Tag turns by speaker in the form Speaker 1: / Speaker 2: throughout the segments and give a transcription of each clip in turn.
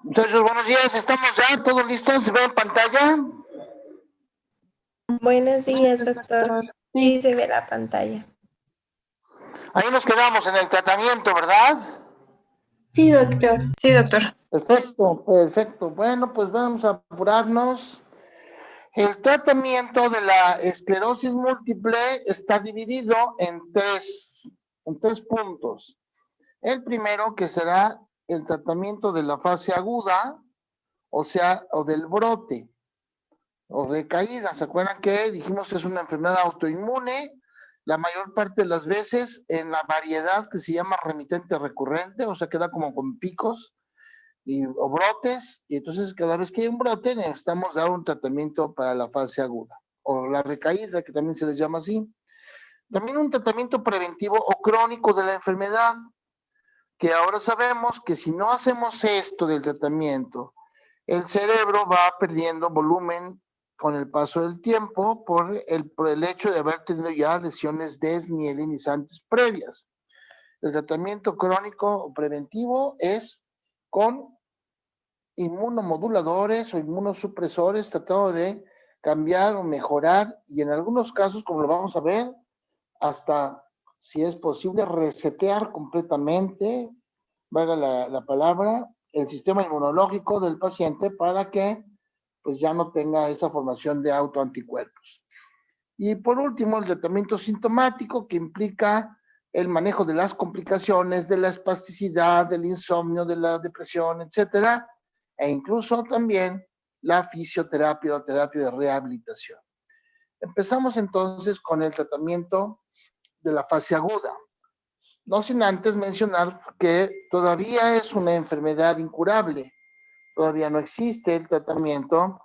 Speaker 1: Muchachos, buenos días, ¿estamos ya? ¿Todos listos? ¿Se ve en pantalla?
Speaker 2: Buenos días, doctor. Sí, se ve la pantalla.
Speaker 1: Ahí nos quedamos en el tratamiento, ¿verdad?
Speaker 2: Sí, doctor.
Speaker 3: Sí, doctor.
Speaker 1: Perfecto, perfecto. Bueno, pues vamos a apurarnos. El tratamiento de la esclerosis múltiple está dividido en tres puntos. El primero, que será el tratamiento de la fase aguda, o del brote, o recaída. ¿Se acuerdan que dijimos que es una enfermedad autoinmune? La mayor parte de las veces en la variedad que se llama remitente recurrente, o sea, queda como con picos o brotes, y entonces cada vez que hay un brote necesitamos dar un tratamiento para la fase aguda, o la recaída, que también se les llama así. También un tratamiento preventivo o crónico de la enfermedad, que ahora sabemos que si no hacemos esto del tratamiento, el cerebro va perdiendo volumen con el paso del tiempo por el hecho de haber tenido ya lesiones desmielinizantes previas. El tratamiento crónico o preventivo es con inmunomoduladores o inmunosupresores, tratando de cambiar o mejorar, y en algunos casos, como lo vamos a ver, hasta, si es posible, resetear completamente, valga la palabra, el sistema inmunológico del paciente para que pues ya no tenga esa formación de autoanticuerpos. Y por último, el tratamiento sintomático, que implica el manejo de las complicaciones, de la espasticidad, del insomnio, de la depresión, etcétera, e incluso también la fisioterapia o terapia de rehabilitación. Empezamos entonces con el tratamiento de la fase aguda. No sin antes mencionar que todavía es una enfermedad incurable. Todavía no existe el tratamiento.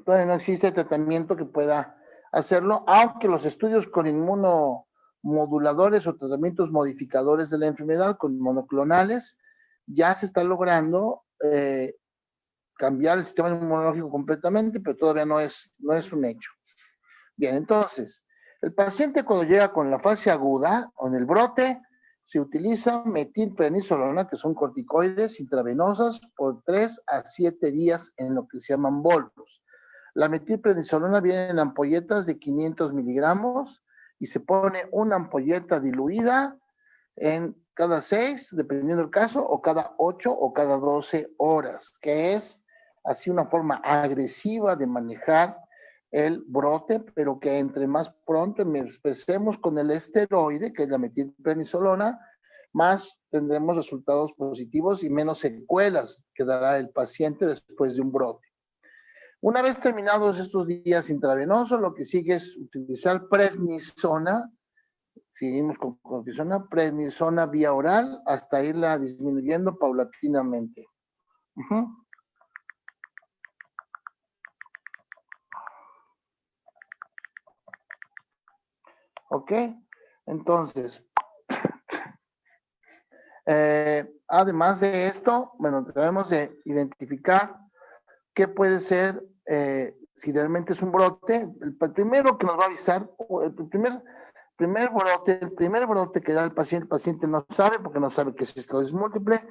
Speaker 1: Todavía no existe el tratamiento que pueda hacerlo, aunque los estudios con inmunomoduladores o tratamientos modificadores de la enfermedad, con monoclonales, ya se está logrando cambiar el sistema inmunológico completamente, pero todavía no es un hecho. Bien, entonces, el paciente cuando llega con la fase aguda o en el brote, se utiliza metilprednisolona, que son corticoides intravenosas, por 3 a 7 días en lo que se llaman bolus. La metilprednisolona viene en ampolletas de 500 miligramos y se pone una ampolleta diluida en cada 6, dependiendo del caso, o cada 8 o cada 12 horas, que es así una forma agresiva de manejar el brote, pero que entre más pronto empecemos con el esteroide, que es la metilprednisolona, más tendremos resultados positivos y menos secuelas que dará el paciente después de un brote. Una vez terminados estos días intravenosos, lo que sigue es utilizar prednisona. Seguimos con prednisona vía oral hasta irla disminuyendo paulatinamente. ¿Ok? Entonces, además de esto, bueno, debemos de identificar qué puede ser, si realmente es un brote. El primero que nos va a avisar, el primer brote que da el paciente no sabe, porque no sabe que es esclerosis múltiple.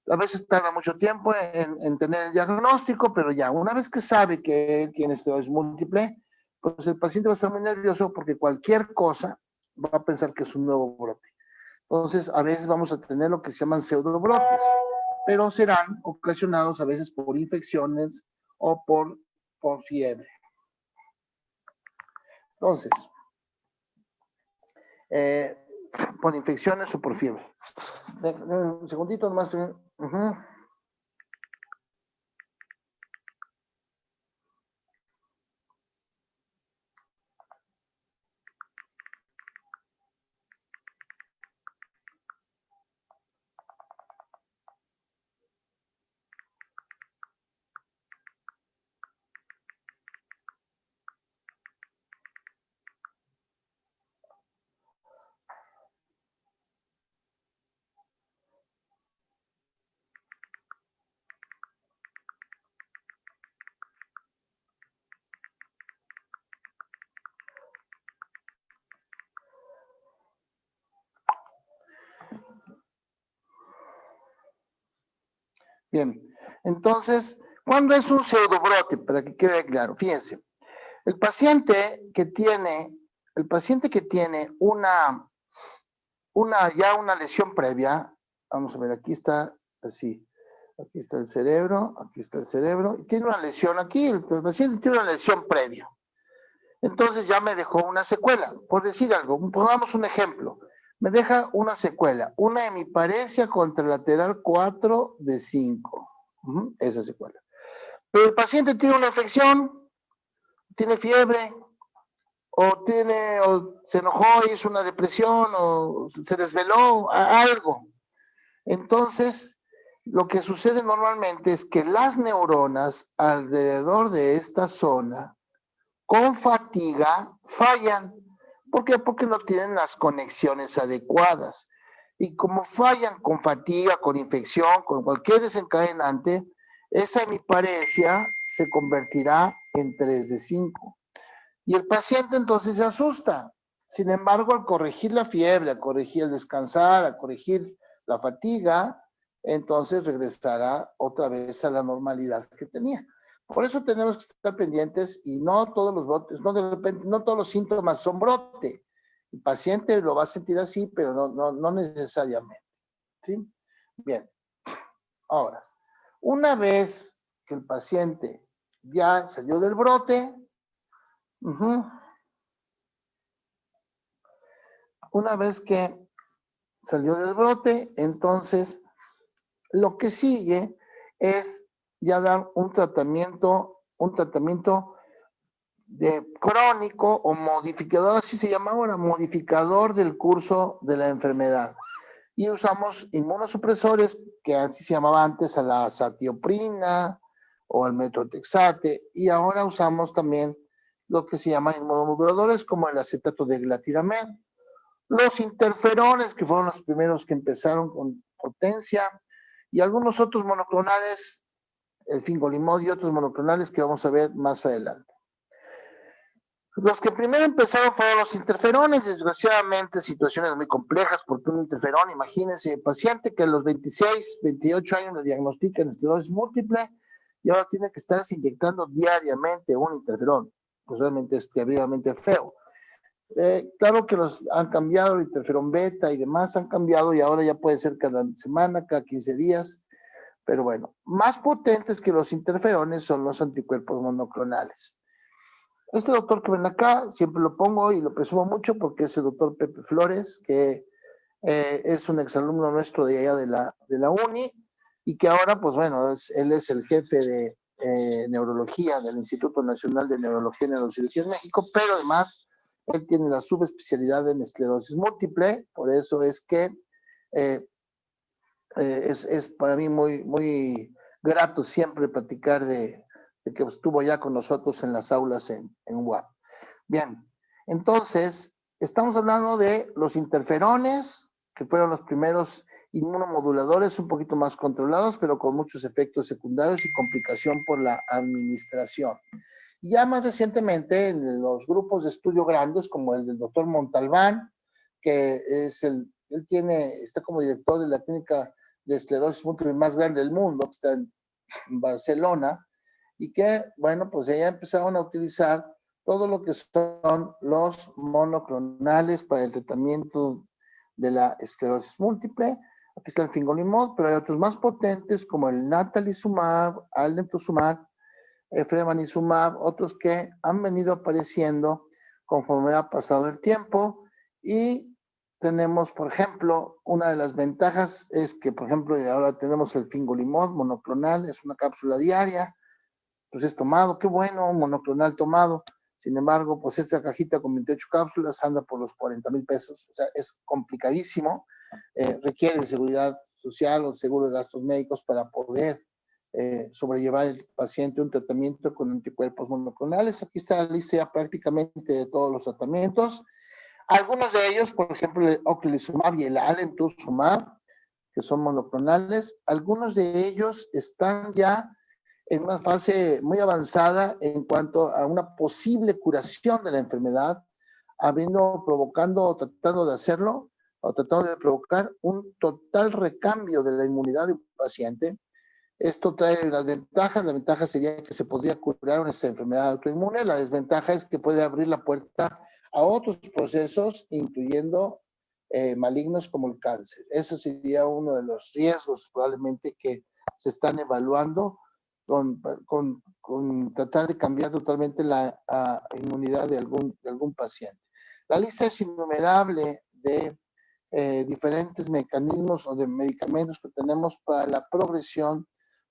Speaker 1: A veces tarda mucho tiempo en tener el diagnóstico, pero ya, una vez que sabe que él tiene esclerosis múltiple, pues el paciente va a estar muy nervioso porque cualquier cosa va a pensar que es un nuevo brote. Entonces, a veces vamos a tener lo que se llaman pseudobrotes, pero serán ocasionados a veces por infecciones o por fiebre. Entonces, por infecciones o por fiebre. Un segundito nomás. Bien, entonces, ¿cuándo es un pseudobrote? Para que quede claro, fíjense, el paciente que tiene una lesión previa, vamos a ver, aquí está así, aquí está el cerebro, y tiene una lesión aquí, el paciente tiene una lesión previa. Entonces ya me dejó una secuela, por decir algo, pongamos un ejemplo, me deja una secuela, una hemiparesia contralateral 4 de 5, esa secuela. Pero el paciente tiene una infección, tiene fiebre, o se enojó, hizo una depresión, o se desveló, algo. Entonces, lo que sucede normalmente es que las neuronas alrededor de esta zona, con fatiga, fallan. ¿Por qué? Porque no tienen las conexiones adecuadas. Y como fallan con fatiga, con infección, con cualquier desencadenante, esa hemiparesia se convertirá en 3 de 5. Y el paciente entonces se asusta. Sin embargo, al corregir la fiebre, a corregir el descansar, a corregir la fatiga, entonces regresará otra vez a la normalidad que tenía. Por eso tenemos que estar pendientes y no todos los brotes, no de repente, no todos los síntomas son brote. El paciente lo va a sentir así, pero no necesariamente. ¿Sí? Bien. Ahora, una vez que el paciente ya salió del brote, una vez que salió del brote, entonces lo que sigue es ya dar un tratamiento de crónico o modificador, así se llama ahora, modificador del curso de la enfermedad. Y usamos inmunosupresores, que así se llamaba antes a la azatioprina o al metotrexate, y ahora usamos también lo que se llama inmunomoduladores como el acetato de glatiramel. Los interferones, que fueron los primeros que empezaron con potencia, y algunos otros monoclonales, el fingolimod y otros monoclonales que vamos a ver más adelante. Los que primero empezaron fueron los interferones, desgraciadamente situaciones muy complejas, porque un interferón, imagínense, paciente que a los 26, 28 años le diagnostican esclerosis múltiple y ahora tiene que estarse inyectando diariamente un interferón, pues realmente es terriblemente feo. Claro que los han cambiado, el interferón beta y demás han cambiado y ahora ya puede ser cada semana, cada 15 días, pero bueno, más potentes que los interferones son los anticuerpos monoclonales. Este doctor que ven acá, siempre lo pongo y lo presumo mucho porque es el doctor Pepe Flores, que es un exalumno nuestro de allá de la uni y que ahora, pues bueno, él es el jefe de neurología del Instituto Nacional de Neurología y Neurocirugía en México, pero además él tiene la subespecialidad en esclerosis múltiple, por eso es que es para mí muy grato siempre platicar de que estuvo ya con nosotros en las aulas en UAP. Bien, entonces, estamos hablando de los interferones, que fueron los primeros inmunomoduladores un poquito más controlados, pero con muchos efectos secundarios y complicación por la administración. Ya más recientemente, en los grupos de estudio grandes, como el del doctor Montalbán, que es él está como director de la clínica de esclerosis múltiple más grande del mundo, que está en Barcelona, y que, bueno, pues ya empezaron a utilizar todo lo que son los monoclonales para el tratamiento de la esclerosis múltiple. Aquí está el fingolimod, pero hay otros más potentes como el natalizumab, alemtuzumab, fremanizumab, otros que han venido apareciendo conforme ha pasado el tiempo. Y tenemos, por ejemplo, una de las ventajas es que, por ejemplo, ahora tenemos el fingolimod monoclonal, es una cápsula diaria, pues es tomado, qué bueno, monoclonal tomado. Sin embargo, pues esta cajita con 28 cápsulas anda por los 40,000 pesos, o sea, es complicadísimo, requiere de seguridad social o seguro de gastos médicos para poder sobrellevar el paciente un tratamiento con anticuerpos monoclonales. Aquí está la lista prácticamente de todos los tratamientos. Algunos de ellos, por ejemplo, el ocrelizumab y el alemtuzumab, que son monoclonales, algunos de ellos están ya en una fase muy avanzada en cuanto a una posible curación de la enfermedad, provocando o tratando de hacerlo, o tratando de provocar un total recambio de la inmunidad de un paciente, Esto trae las ventajas. La ventaja sería que se podría curar esta enfermedad autoinmune. La desventaja es que puede abrir la puerta a otros procesos, incluyendo malignos como el cáncer. Eso sería uno de los riesgos probablemente que se están evaluando con tratar de cambiar totalmente la inmunidad de algún paciente. La lista es innumerable de diferentes mecanismos o de medicamentos que tenemos para la progresión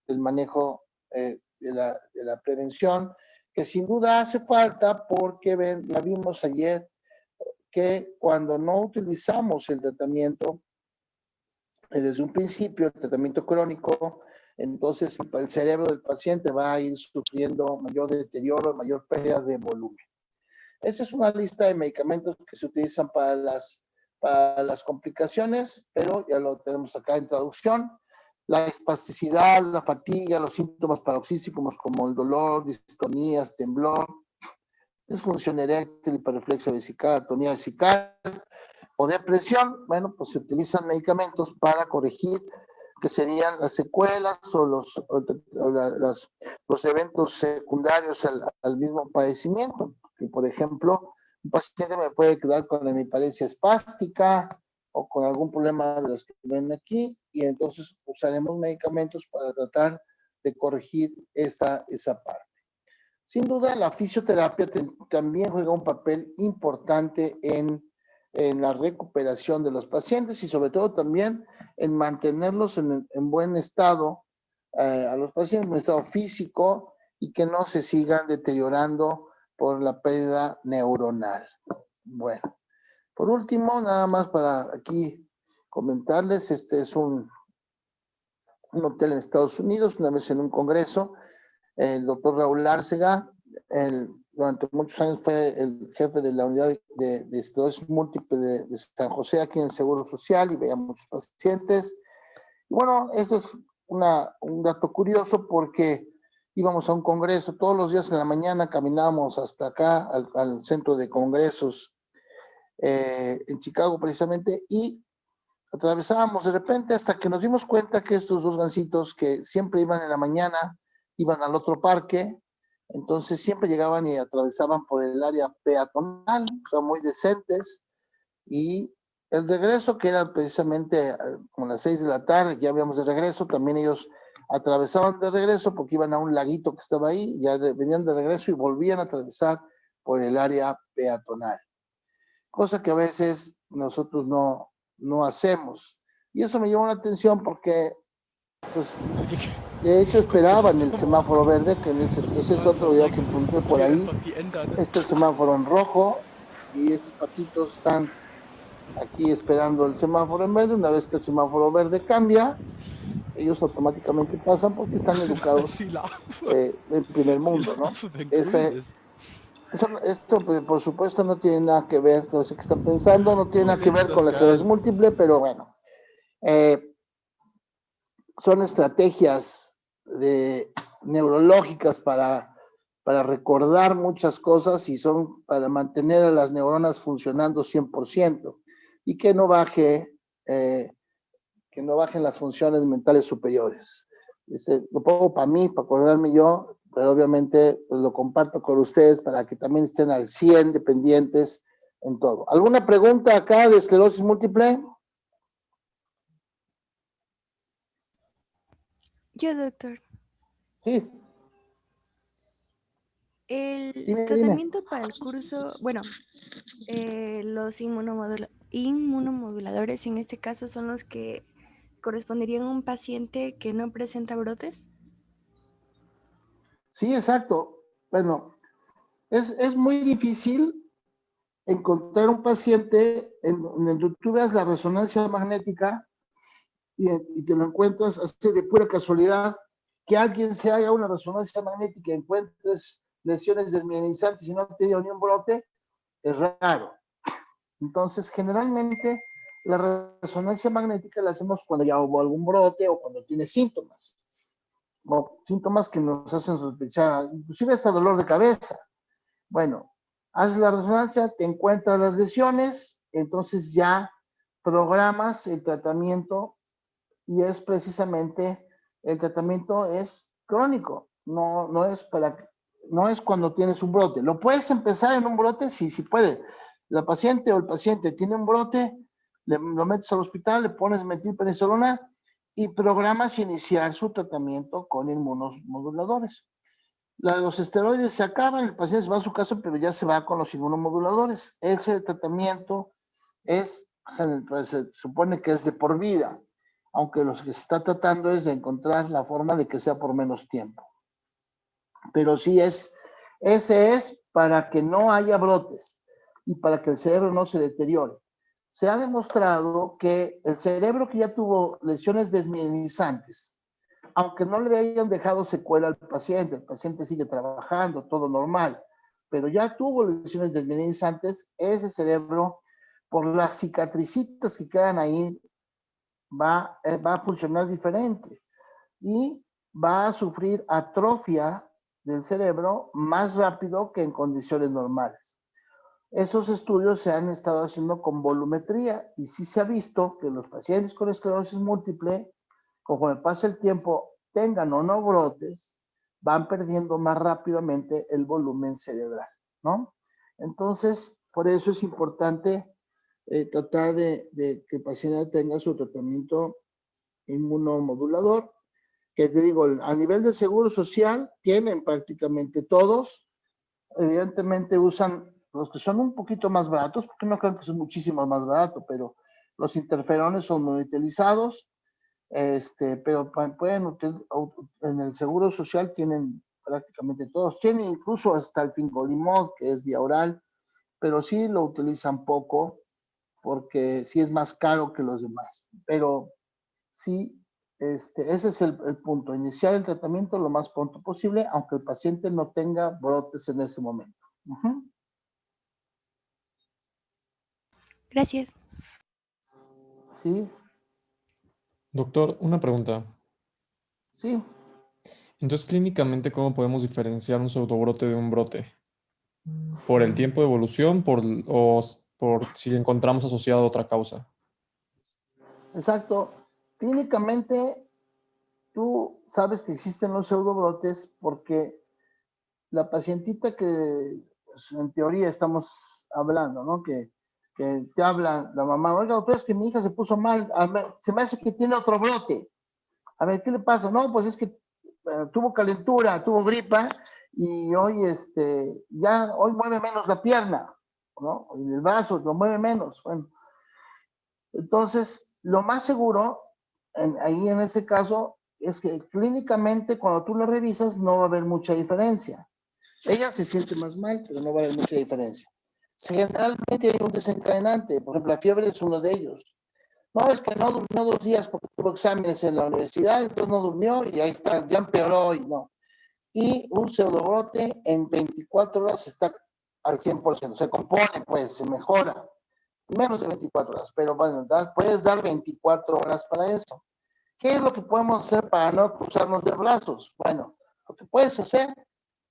Speaker 1: del manejo de la prevención, que sin duda hace falta porque ya vimos ayer que cuando no utilizamos el tratamiento desde un principio, el tratamiento crónico, entonces el cerebro del paciente va a ir sufriendo mayor deterioro, mayor pérdida de volumen. Esta es una lista de medicamentos que se utilizan para las complicaciones, pero ya lo tenemos acá en traducción. La espasticidad, la fatiga, los síntomas paroxísticos como el dolor, distonías, temblor, disfunción eréctil, hiperreflexia vesical, atonía vesical o depresión, bueno, pues se utilizan medicamentos para corregir que serían las secuelas o los eventos secundarios al mismo padecimiento. Que, por ejemplo, un paciente me puede quedar con hemiparesia espástica o con algún problema de los que ven aquí, y entonces usaremos medicamentos para tratar de corregir esa parte. Sin duda, la fisioterapia también juega un papel importante en la recuperación de los pacientes y sobre todo también en mantenerlos en buen estado, a los pacientes en buen estado físico y que no se sigan deteriorando por la pérdida neuronal. Bueno, por último, nada más para aquí comentarles, este es un hotel en Estados Unidos, una vez en un congreso, el doctor Raúl Árcega, durante muchos años fue el jefe de la unidad de esclerosis múltiple de San José, aquí en el Seguro Social, y veía muchos pacientes. Y bueno, eso es un dato curioso porque íbamos a un congreso, todos los días en la mañana caminábamos hasta acá, al centro de congresos en Chicago precisamente, y atravesábamos de repente hasta que nos dimos cuenta que estos dos gancitos que siempre iban en la mañana, iban al otro parque, entonces siempre llegaban y atravesaban por el área peatonal, son muy decentes, y el regreso, que era precisamente como las 6 de la tarde, ya habíamos de regreso, también ellos atravesaban de regreso porque iban a un laguito que estaba ahí, ya venían de regreso y volvían a atravesar por el área peatonal, cosa que a veces nosotros no hacemos. Y eso me llamó la atención porque, pues, de hecho esperaban el semáforo verde, que ese es otro video que encontré por ahí. Este es el semáforo en rojo y esos patitos están aquí esperando el semáforo en verde. Una vez que el semáforo verde cambia, ellos automáticamente pasan porque están educados en primer mundo, ¿no? Esto, pues, por supuesto, no tiene nada que ver con eso que están pensando, no tiene nada que ver con la esclerosis múltiple, pero bueno, son estrategias neurológicas para recordar muchas cosas y son para mantener a las neuronas funcionando 100% y que no bajen las funciones mentales superiores. Lo pongo para mí, para acordarme yo, pero obviamente pues, lo comparto con ustedes para que también estén al 100 dependientes en todo. ¿Alguna pregunta acá de esclerosis múltiple?
Speaker 2: Yo, doctor.
Speaker 1: Sí.
Speaker 2: El tratamiento para el curso, bueno, los inmunomoduladores en este caso son los que corresponderían a un paciente que no presenta brotes.
Speaker 1: Sí, exacto. Bueno, es muy difícil encontrar un paciente en donde tú veas la resonancia magnética y te lo encuentras así de pura casualidad, que alguien se haga una resonancia magnética y encuentres lesiones desmielizantes y no te dio ni un brote, es raro. Entonces, generalmente, la resonancia magnética la hacemos cuando ya hubo algún brote o cuando tiene síntomas. O síntomas que nos hacen sospechar, inclusive hasta dolor de cabeza. Bueno, haces la resonancia, te encuentras las lesiones, entonces ya programas el tratamiento y es precisamente el tratamiento es crónico, no es cuando tienes un brote. Lo puedes empezar en un brote, sí, sí puede. La paciente o el paciente tiene un brote, lo metes al hospital, le pones metilprednisolona y programas iniciar su tratamiento con inmunomoduladores. Los esteroides se acaban, el paciente se va a su casa, pero ya se va con los inmunomoduladores. Ese tratamiento pues, se supone que es de por vida, aunque lo que se está tratando es de encontrar la forma de que sea por menos tiempo. Pero sí ese es para que no haya brotes y para que el cerebro no se deteriore. Se ha demostrado que el cerebro que ya tuvo lesiones desmielinizantes, aunque no le hayan dejado secuela al paciente, el paciente sigue trabajando, todo normal, pero ya tuvo lesiones desmielinizantes, ese cerebro, por las cicatricitas que quedan ahí, va a funcionar diferente y va a sufrir atrofia del cerebro más rápido que en condiciones normales. Esos estudios se han estado haciendo con volumetría y sí se ha visto que los pacientes con esclerosis múltiple, conforme pasa el tiempo, tengan o no brotes, van perdiendo más rápidamente el volumen cerebral, ¿no? Entonces, por eso es importante tratar de que el paciente tenga su tratamiento inmunomodulador, que te digo, a nivel de seguro social tienen prácticamente todos, evidentemente usan los que son un poquito más baratos, porque no creo que son muchísimo más baratos, pero los interferones son muy utilizados, pero pueden en el seguro social tienen prácticamente todos, tienen incluso hasta el fingolimod, que es vía oral, pero sí lo utilizan poco, porque sí es más caro que los demás, pero sí, ese es el punto, iniciar el tratamiento lo más pronto posible, aunque el paciente no tenga brotes en ese momento.
Speaker 2: Gracias.
Speaker 1: Sí,
Speaker 3: Doctor, una pregunta.
Speaker 1: sí,
Speaker 3: Entonces, clínicamente, ¿cómo podemos diferenciar un pseudobrote de un brote? ¿Por el tiempo de evolución por si encontramos asociado a otra causa?
Speaker 1: exacto. Clínicamente, tú sabes que existen los pseudobrotes porque la pacientita que pues, en teoría estamos hablando, ¿no? Que te habla la mamá, oiga, doctor, es que mi hija se puso mal, se me hace que tiene otro brote. A ver, ¿qué le pasa? No, pues es que tuvo calentura, tuvo gripa y hoy, ya hoy mueve menos la pierna, ¿no? Y el brazo lo mueve menos. Bueno, entonces, lo más seguro ahí en ese caso es que clínicamente cuando tú lo revisas no va a haber mucha diferencia. Ella se siente más mal, pero no va a haber mucha diferencia. Generalmente hay un desencadenante, por ejemplo, la fiebre es uno de ellos. No, es que no durmió 2 días porque tuvo exámenes en la universidad, entonces no durmió y ahí está, ya empeoró y no. Y un pseudobrote en 24 horas está al 100%, se compone, pues, se mejora. Menos de 24 horas, pero bueno, puedes dar 24 horas para eso. ¿Qué es lo que podemos hacer para no cruzarnos de brazos? Bueno, lo que puedes hacer,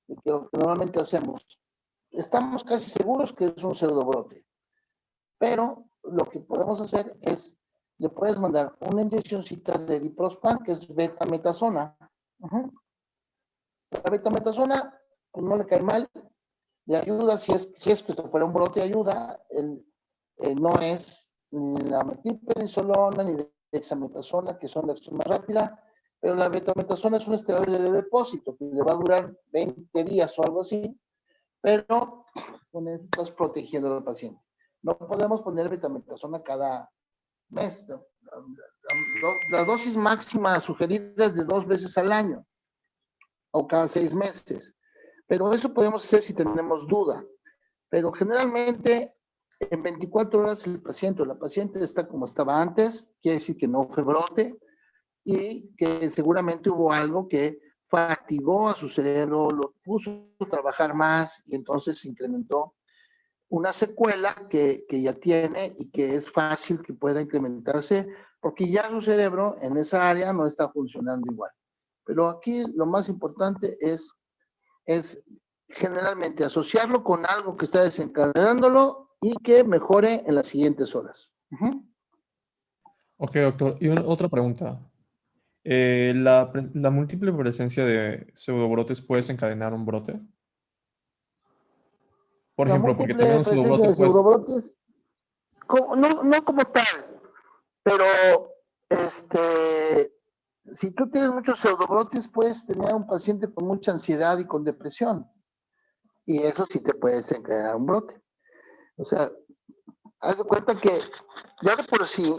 Speaker 1: lo que normalmente hacemos, estamos casi seguros que es un pseudobrote, pero lo que podemos hacer es, le puedes mandar una inyeccióncita de diprospan, que es betametasona. La betametasona, pues no le cae mal, le ayuda, si es que fuera un brote, ayuda, no es ni la metilprednisolona ni dexametasona, que son la acción más rápida, pero la betametasona es un esteroide de depósito que le va a durar 20 días o algo así, pero con eso estás protegiendo al paciente. No podemos poner betametasona cada mes. La dosis máxima sugerida es de 2 veces al año o cada 6 meses. Pero eso podemos hacer si tenemos duda. Pero generalmente en 24 horas el paciente o la paciente está como estaba antes, quiere decir que no fue brote y que seguramente hubo algo que fatigó a su cerebro, lo puso a trabajar más y entonces se incrementó una secuela que ya tiene y que es fácil que pueda incrementarse porque ya su cerebro en esa área no está funcionando igual. Pero aquí lo más importante es generalmente asociarlo con algo que está desencadenándolo y que mejore en las siguientes horas.
Speaker 3: Ok, doctor. Y otra pregunta. ¿La múltiple presencia de pseudobrotes puede desencadenar un brote? Por
Speaker 1: La
Speaker 3: ejemplo, porque también
Speaker 1: múltiple
Speaker 3: un
Speaker 1: presencia
Speaker 3: pseudobrote
Speaker 1: de
Speaker 3: puede...
Speaker 1: pseudobrotes, no como tal, pero si tú tienes muchos pseudobrotes, puedes tener un paciente con mucha ansiedad y con depresión. Y eso sí te puede desencadenar un brote. O sea, haz de cuenta que ya de por sí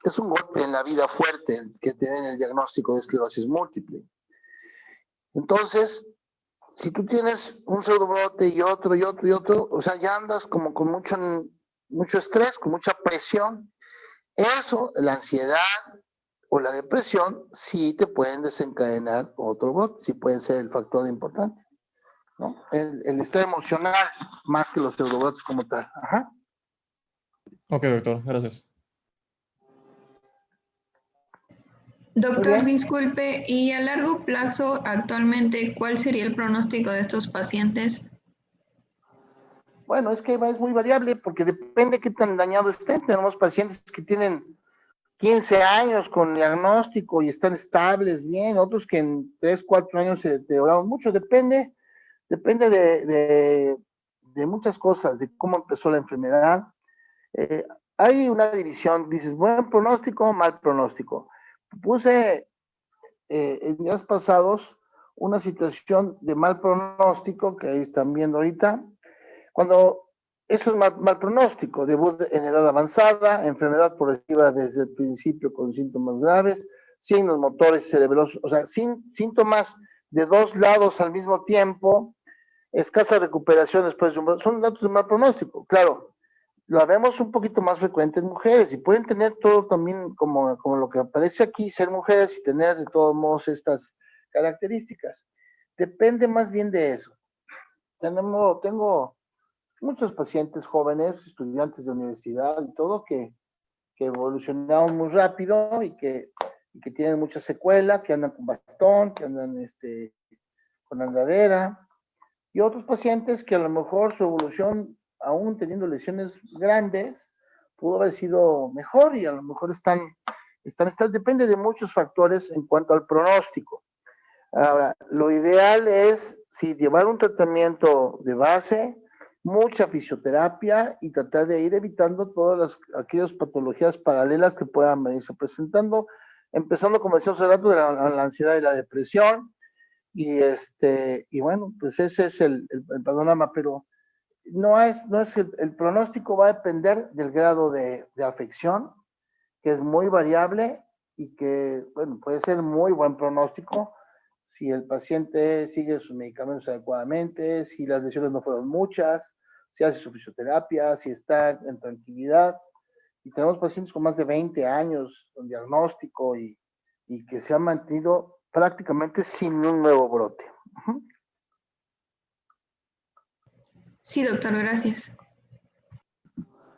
Speaker 1: es un golpe en la vida fuerte que tienen el diagnóstico de esclerosis múltiple. Entonces, si tú tienes un pseudobrote y otro, y otro, y otro, o sea, ya andas como con mucho estrés, con mucha presión. Eso, la ansiedad o la depresión, sí te pueden desencadenar otro brote, sí puede ser el factor importante, ¿no? El estado emocional, más que los pseudobrotes como tal. Ajá.
Speaker 3: Ok, doctor, gracias.
Speaker 1: Muy
Speaker 4: Doctor,
Speaker 1: bien.
Speaker 4: disculpe, ¿y a largo plazo actualmente cuál sería el pronóstico de estos pacientes?
Speaker 1: Bueno, es que es muy variable porque depende de qué tan dañado estén. Tenemos pacientes que tienen 15 años con diagnóstico y están estables, bien, otros que en 3, 4 años se deterioraron mucho. Depende de muchas cosas, de cómo empezó la enfermedad. Eh, Hay una división, dices, buen pronóstico, mal pronóstico. Puse en días pasados una situación de mal pronóstico, que ahí están viendo ahorita, cuando eso es mal pronóstico, debut en edad avanzada, enfermedad progresiva desde el principio con síntomas graves, signos motores cerebrosos, o sea, síntomas de dos lados al mismo tiempo, escasa recuperación después de son datos de mal pronóstico. Claro, lo vemos un poquito más frecuente en mujeres y pueden tener todo también como lo que aparece aquí, ser mujeres y tener de todos modos estas características. Depende más bien de eso. Tengo muchos pacientes jóvenes, estudiantes de universidad y todo, que evolucionaron muy rápido y que tienen mucha secuela, que andan con bastón, que andan con andadera, y otros pacientes que a lo mejor su evolución, aún teniendo lesiones grandes, pudo haber sido mejor y a lo mejor depende de muchos factores en cuanto al pronóstico. Ahora, lo ideal es, sí, llevar un tratamiento de base, mucha fisioterapia y tratar de ir evitando aquellas patologías paralelas que puedan venirse presentando, empezando, como decía hace rato, de la ansiedad y la depresión. Y bueno, pues ese es el panorama, pero no es el pronóstico va a depender del grado de afección, que es muy variable y que, bueno, puede ser muy buen pronóstico si el paciente sigue sus medicamentos adecuadamente, si las lesiones no fueron muchas, si hace su fisioterapia, si está en tranquilidad. Y tenemos pacientes con más de 20 años con diagnóstico y que se han mantenido prácticamente sin un nuevo brote. Uh-huh.
Speaker 4: Sí, doctor, gracias.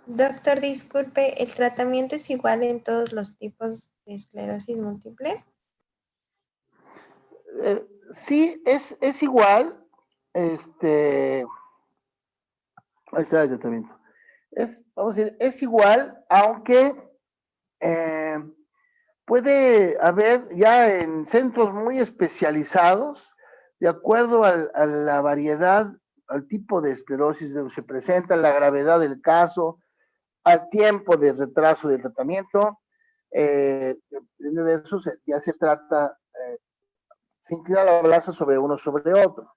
Speaker 5: Doctor, disculpe, ¿el tratamiento es igual en todos los tipos de esclerosis múltiple?
Speaker 1: Sí, es igual. Ahí está el tratamiento. Vamos a decir, es igual, aunque puede haber ya en centros muy especializados, de acuerdo a la variedad, al tipo de esclerosis que se presenta, la gravedad del caso, al tiempo de retraso del tratamiento, de eso ya se trata, se inclina la balanza sobre uno sobre otro.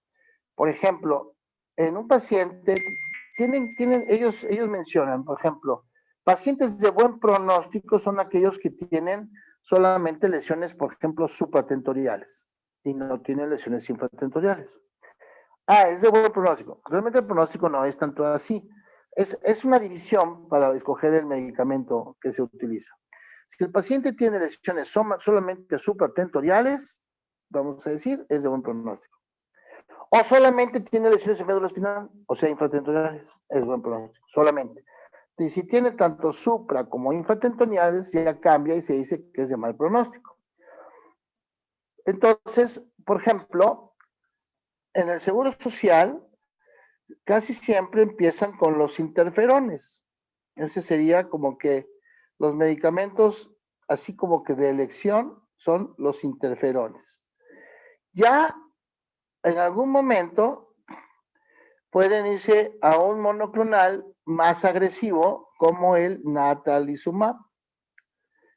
Speaker 1: Por ejemplo, en un paciente, ellos mencionan, por ejemplo, pacientes de buen pronóstico son aquellos que tienen solamente lesiones, por ejemplo, supratentoriales y no tienen lesiones infratentoriales. Es de buen pronóstico. Realmente el pronóstico no es tanto así. Es una división para escoger el medicamento que se utiliza. Si el paciente tiene lesiones solamente supratentoriales, vamos a decir, es de buen pronóstico. O solamente tiene lesiones en médula espinal, o sea, infratentoriales, es buen pronóstico, solamente. Y si tiene tanto supra como infratentoriales, ya cambia y se dice que es de mal pronóstico. Entonces, por ejemplo, en el Seguro Social, casi siempre empiezan con los interferones. Ese sería como que los medicamentos, así como que de elección, son los interferones. Ya en algún momento pueden irse a un monoclonal más agresivo como el natalizumab,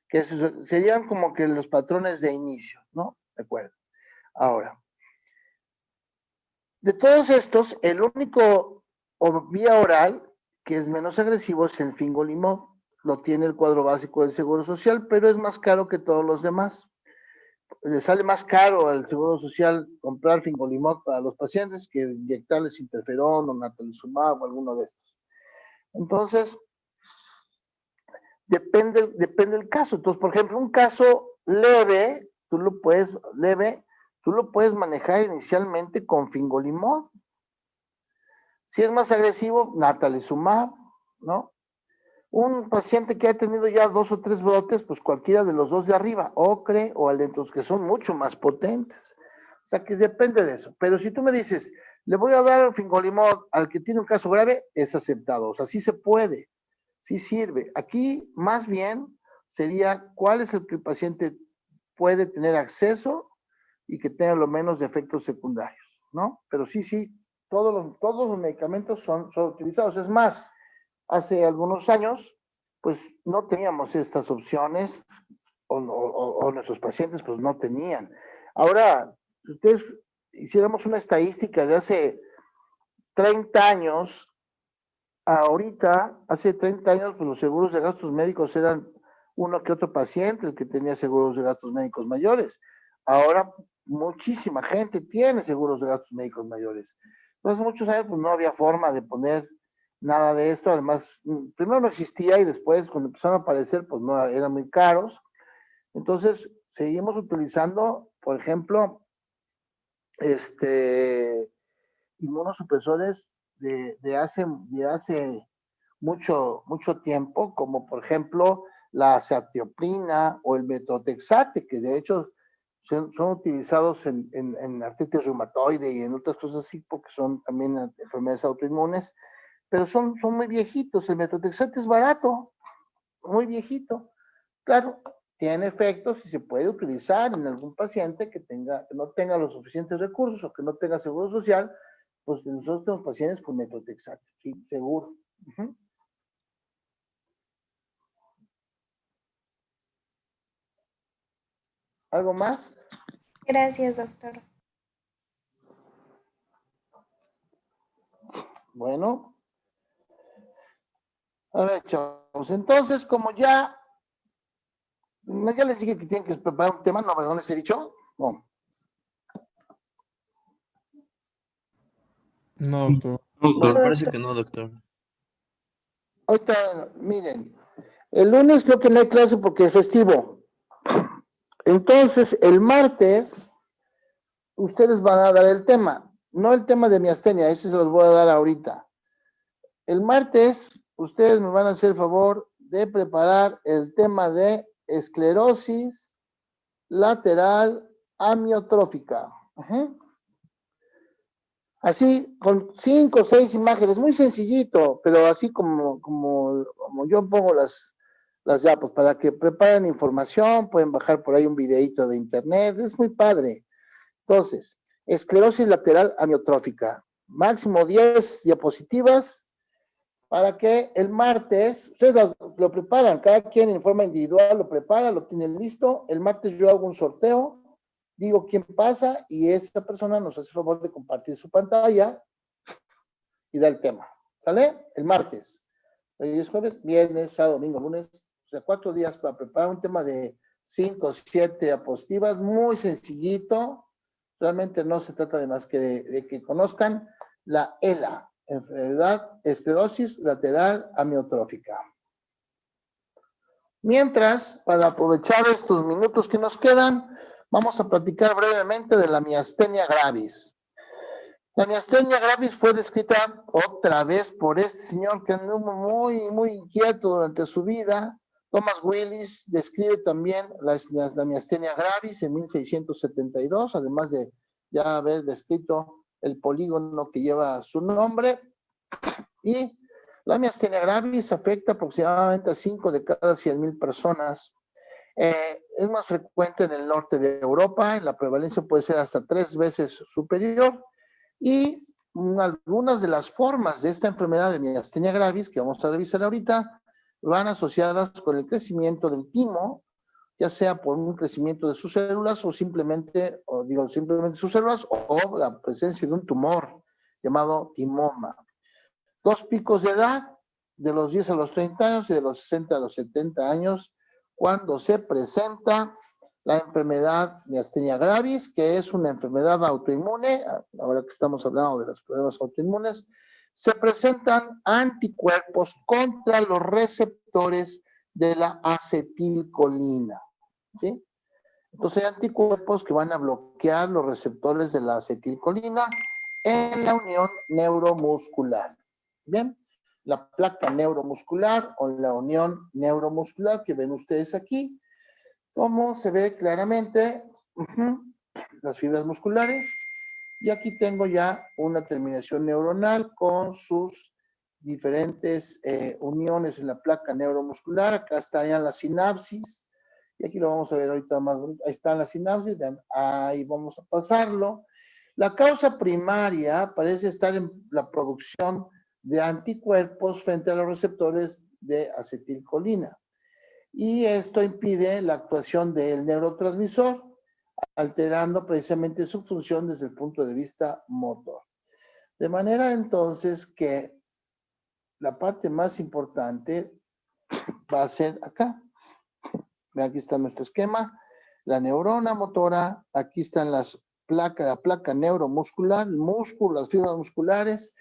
Speaker 1: que serían como que los patrones de inicio, ¿no? De acuerdo. Ahora, de todos estos, el único vía oral que es menos agresivo es el fingolimod. Lo tiene el cuadro básico del Seguro Social, pero es más caro que todos los demás. Le sale más caro al Seguro Social comprar fingolimod para los pacientes que inyectarles interferón o natalizumab o alguno de estos. Entonces, depende del caso. Entonces, por ejemplo, un caso leve, tú lo puedes manejar inicialmente con fingolimod. Si es más agresivo, natalizumab, ¿no? Un paciente que ha tenido ya 2 o 3 brotes, pues cualquiera de los dos de arriba, ocre o alentos, que son mucho más potentes. O sea, que depende de eso. Pero si tú me dices, le voy a dar fingolimod al que tiene un caso grave, es aceptado. O sea, sí se puede, sí sirve. Aquí, más bien, sería cuál es el que el paciente puede tener acceso y que tenga lo menos de efectos secundarios, ¿no? Pero sí, todos los medicamentos son utilizados. Es más, hace algunos años, pues no teníamos estas opciones o nuestros pacientes pues no tenían. Ahora, si ustedes hiciéramos una estadística de hace 30 años, ahorita, hace 30 años, pues los seguros de gastos médicos eran uno que otro paciente el que tenía seguros de gastos médicos mayores. Ahora, muchísima gente tiene seguros de gastos médicos mayores. Hace muchos años, pues no había forma de poner nada de esto. Además, primero no existía y después, cuando empezaron a aparecer, pues no eran muy caros. Entonces, seguimos utilizando, por ejemplo, inmunosupresores de hace mucho tiempo, como por ejemplo la acetioprina o el metotrexate, que de hecho son utilizados en artritis reumatoide y en otras cosas así, porque son también enfermedades autoinmunes, pero son muy viejitos. El metotrexate es barato, muy viejito. Claro, tiene efectos y se puede utilizar en algún paciente que no tenga los suficientes recursos o que no tenga seguro social. Pues nosotros tenemos pacientes con metotrexate, sí, seguro. ¿Algo más?
Speaker 5: Gracias, doctor.
Speaker 1: Bueno. A ver, chavos. Entonces, como ya les dije que tienen que preparar un tema, ¿no? ¿No les he dicho? No.
Speaker 3: No, doctor.
Speaker 6: Doctor, parece que no, doctor.
Speaker 1: Ahorita, miren, el lunes creo que no hay clase porque es festivo. Entonces, el martes, ustedes van a dar el tema. No el tema de miastenia, ese se los voy a dar ahorita. El martes, ustedes me van a hacer el favor de preparar el tema de esclerosis lateral amiotrófica. Así, con 5 o 6 imágenes, muy sencillito, pero así como yo pongo las pues para que preparen información, pueden bajar por ahí un videito de internet, es muy padre. Entonces, esclerosis lateral amiotrófica, máximo 10 diapositivas, para que el martes, ustedes lo preparan, cada quien en forma individual lo prepara, lo tienen listo, el martes yo hago un sorteo, digo quién pasa y esa persona nos hace el favor de compartir su pantalla y da el tema, ¿sale? El martes. Hoy es jueves, viernes, sábado, domingo, lunes, o sea, 4 días para preparar un tema de 5 o 7 diapositivas, muy sencillito, realmente no se trata de más que de que conozcan la ELA, enfermedad esclerosis lateral amiotrófica. Mientras, para aprovechar estos minutos que nos quedan, vamos a platicar brevemente de la miastenia gravis. La miastenia gravis fue descrita otra vez por este señor que anduvo muy inquieto durante su vida. Thomas Willis describe también la miastenia gravis en 1672, además de ya haber descrito el polígono que lleva su nombre. Y la miastenia gravis afecta aproximadamente a 5 de cada 100,000 personas. Es más frecuente en el norte de Europa, la prevalencia puede ser hasta 3 veces superior, y algunas de las formas de esta enfermedad de miastenia gravis, que vamos a revisar ahorita, van asociadas con el crecimiento del timo, ya sea por un crecimiento de sus células o simplemente sus células o la presencia de un tumor llamado timoma. 2 picos de edad, de los 10 a los 30 años y de los 60 a los 70 años, cuando se presenta la enfermedad miastenia gravis, que es una enfermedad autoinmune. Ahora que estamos hablando de los problemas autoinmunes, se presentan anticuerpos contra los receptores de la acetilcolina, ¿sí? Entonces hay anticuerpos que van a bloquear los receptores de la acetilcolina en la unión neuromuscular. Bien, la placa neuromuscular o la unión neuromuscular que ven ustedes aquí, como se ve claramente, las fibras musculares, y aquí tengo ya una terminación neuronal con sus diferentes uniones en la placa neuromuscular. Acá estarían las sinapsis, y aquí lo vamos a ver ahorita más bonito. Ahí están las sinapsis, vean, ahí vamos a pasarlo. La causa primaria parece estar en la producción de anticuerpos frente a los receptores de acetilcolina. Y esto impide la actuación del neurotransmisor, alterando precisamente su función desde el punto de vista motor. De manera entonces que la parte más importante va a ser acá. Vean, aquí está nuestro esquema. La neurona motora, aquí están la placa neuromuscular, el músculo, las fibras musculares.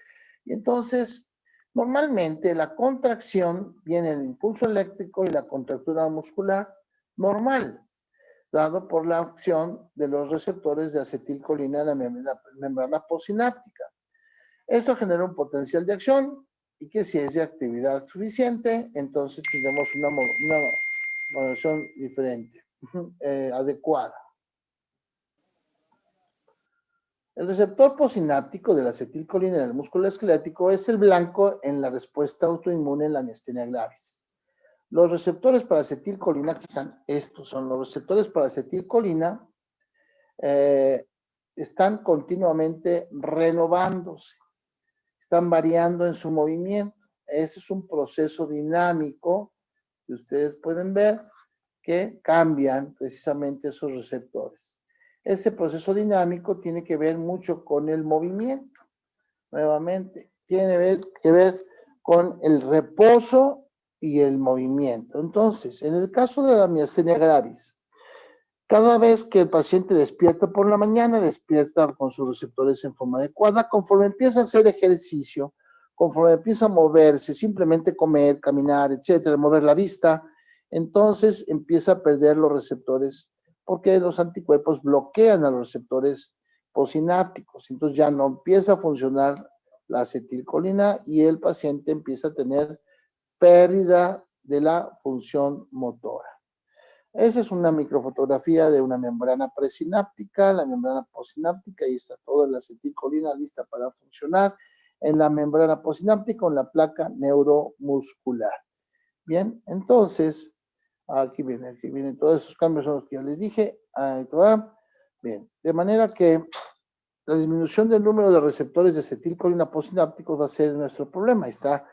Speaker 1: Y entonces, normalmente la contracción viene el impulso eléctrico y la contractura muscular normal, dado por la acción de los receptores de acetilcolina en la membrana postsináptica. Esto genera un potencial de acción y que si es de actividad suficiente, entonces tendremos una modulación diferente, adecuada. El receptor postsináptico de la acetilcolina en el músculo esquelético es el blanco en la respuesta autoinmune en la miastenia gravis. Los receptores para acetilcolina, aquí están, estos son los receptores para acetilcolina, están continuamente renovándose, están variando en su movimiento. Ese es un proceso dinámico que ustedes pueden ver que cambian precisamente esos receptores. Ese proceso dinámico tiene que ver mucho con el movimiento. Nuevamente, tiene que ver con el reposo y el movimiento. Entonces, en el caso de la miastenia gravis, cada vez que el paciente despierta por la mañana, despierta con sus receptores en forma adecuada. Conforme empieza a hacer ejercicio, conforme empieza a moverse, simplemente comer, caminar, etcétera, mover la vista, entonces empieza a perder los receptores porque los anticuerpos bloquean a los receptores postsinápticos. Entonces ya no empieza a funcionar la acetilcolina y el paciente empieza a tener pérdida de la función motora. Esa es una microfotografía de una membrana presináptica, la membrana postsináptica, ahí está toda la acetilcolina lista para funcionar en la membrana postsináptica con la placa neuromuscular. Bien, entonces, aquí vienen todos esos cambios, son los que ya les dije. Ahí va. Bien, de manera que la disminución del número de receptores de acetilcolina postsinápticos va a ser nuestro problema. Ahí está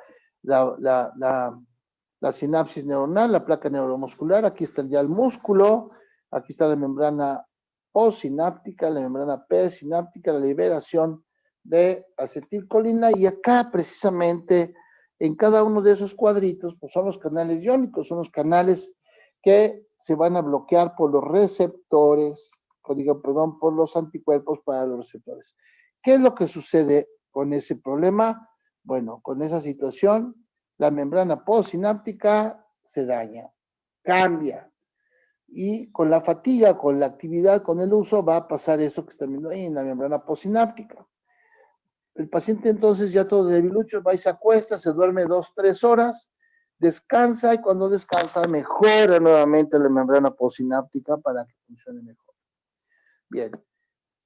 Speaker 1: la sinapsis neuronal, la placa neuromuscular, aquí está ya el músculo, aquí está la membrana postsináptica, la membrana presináptica, la liberación de acetilcolina, y acá precisamente en cada uno de esos cuadritos pues son los canales iónicos, son los canales que se van a bloquear por los receptores, por los anticuerpos para los receptores. ¿Qué es lo que sucede con ese problema? Bueno, con esa situación, la membrana postsináptica se daña, cambia. Y con la fatiga, con la actividad, con el uso, va a pasar eso que están viendo ahí en la membrana postsináptica. El paciente entonces ya todo debilucho, va y se acuesta, se duerme 2-3 horas, descansa, y cuando descansa mejora nuevamente la membrana postsináptica para que funcione mejor. Bien.